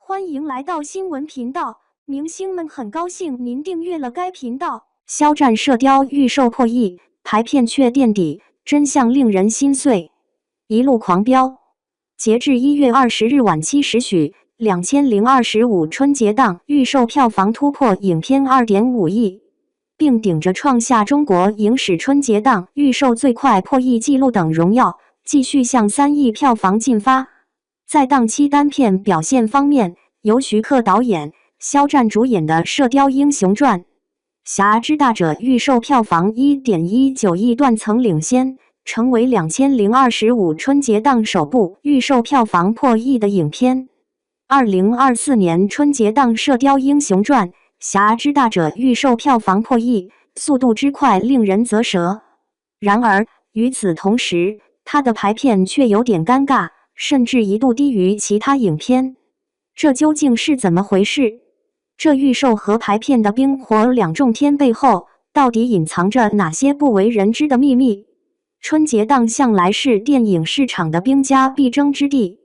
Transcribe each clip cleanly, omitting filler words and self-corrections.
欢迎来到新闻频道，明星们很高兴您订阅了该频道。肖战射雕预售破亿，排片却垫底，真相令人心碎。一路狂飙，截至1月20日晚7时许，2025春节档预售票房突破影片2.5亿，并顶着创下中国影史春节档预售最快破亿纪录等荣耀，继续向3亿票房进发。在档期单片表现方面，由徐克导演、肖战主演的《射雕英雄传》《侠之大者》预售票房1.19亿断层领先，成为2025春节档首部预售票房破亿的影片。2024年春节档《射雕英雄传》《侠之大者》预售票房破亿，速度之快令人啧舌。然而，与此同时，它的排片却有点尴尬，甚至一度低于其他影片。这究竟是怎么回事？这预售和排片的冰火两重天背后，到底隐藏着哪些不为人知的秘密？春节档向来是电影市场的兵家必争之地，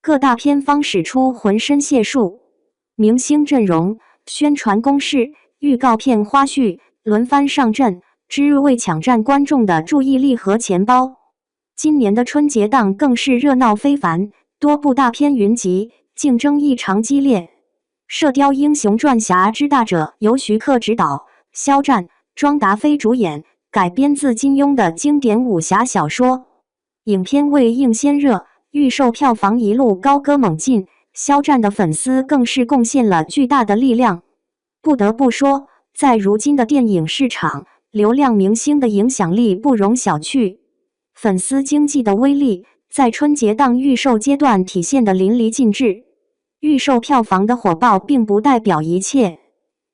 各大片方使出浑身解数，明星阵容、宣传攻势、预告片花絮轮番上阵，只为抢占观众的注意力和钱包。今年的春节档更是热闹非凡，多部大片云集，竞争异常激烈。《射雕英雄传侠之大者》由徐克执导，肖战、庄达菲主演，改编自金庸的经典武侠小说。影片为映先热，预售票房一路高歌猛进，肖战的粉丝更是贡献了巨大的力量。不得不说，在如今的电影市场，流量明星的影响力不容小觑。粉丝经济的威力在春节档预售阶段体现得淋漓尽致。预售票房的火爆并不代表一切，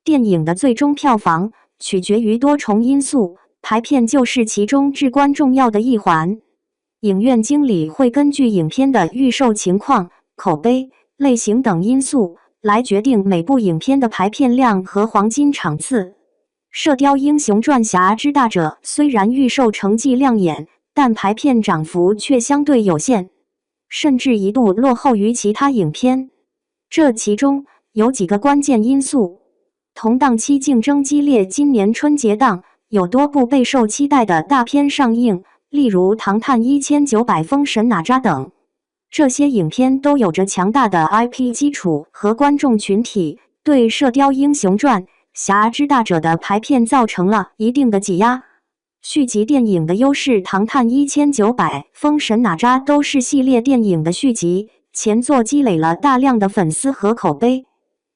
电影的最终票房取决于多重因素，排片就是其中至关重要的一环。影院经理会根据影片的预售情况、口碑、类型等因素来决定每部影片的排片量和黄金场次。《射雕英雄传侠之大者》虽然预售成绩亮眼，但排片涨幅却相对有限，甚至一度落后于其他影片。这其中有几个关键因素：同档期竞争激烈，今年春节档有多部备受期待的大片上映，例如《唐探1900》《封神哪吒》等。这些影片都有着强大的 IP 基础和观众群体，对《射雕英雄传侠之大者》的排片造成了一定的挤压。续集电影的优势，《唐探1900》《封神哪吒》都是系列电影的续集，前作积累了大量的粉丝和口碑，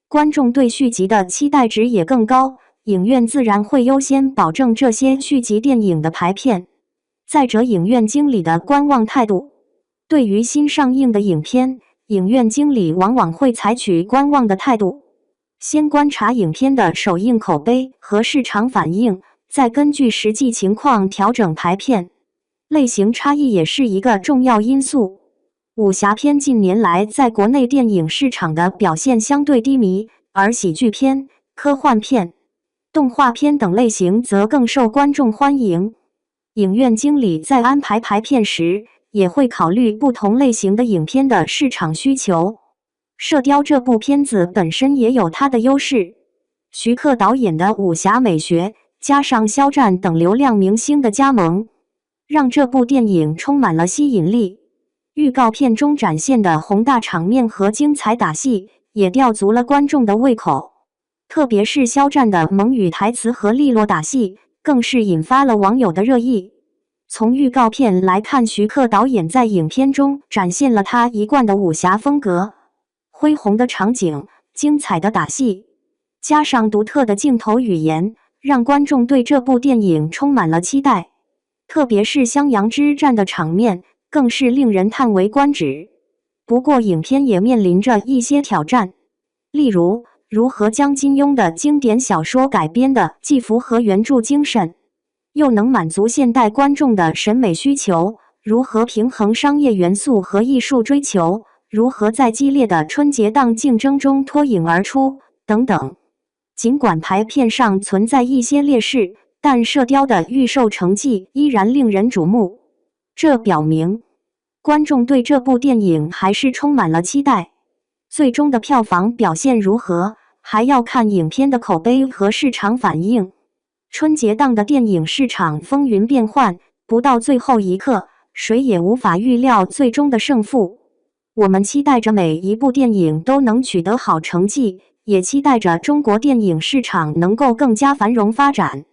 观众对续集的期待值也更高，影院自然会优先保证这些续集电影的排片。再者，影院经理的观望态度，对于新上映的影片，影院经理往往会采取观望的态度，先观察影片的首映口碑和市场反应，再根据实际情况调整排片。类型差异也是一个重要因素。武侠片近年来在国内电影市场的表现相对低迷，而喜剧片、科幻片、动画片等类型则更受观众欢迎。影院经理在安排排片时，也会考虑不同类型的影片的市场需求。射雕这部片子本身也有它的优势，徐克导演的武侠美学，加上肖战等流量明星的加盟，让这部电影充满了吸引力。预告片中展现的宏大场面和精彩打戏，也吊足了观众的胃口。特别是肖战的蒙语台词和利落打戏，更是引发了网友的热议。从预告片来看，徐克导演在影片中展现了他一贯的武侠风格，恢宏的场景、精彩的打戏，加上独特的镜头语言，让观众对这部电影充满了期待。特别是襄阳之战的场面，更是令人叹为观止。不过，影片也面临着一些挑战，例如如何将金庸的经典小说改编的既符合原著精神，又能满足现代观众的审美需求，如何平衡商业元素和艺术追求，如何在激烈的春节档竞争中脱颖而出，等等。尽管排片上存在一些劣势，但射雕的预售成绩依然令人瞩目。这表明，观众对这部电影还是充满了期待。最终的票房表现如何，还要看影片的口碑和市场反应。春节档的电影市场风云变幻，不到最后一刻，谁也无法预料最终的胜负。我们期待着每一部电影都能取得好成绩，也期待着中国电影市场能够更加繁荣发展。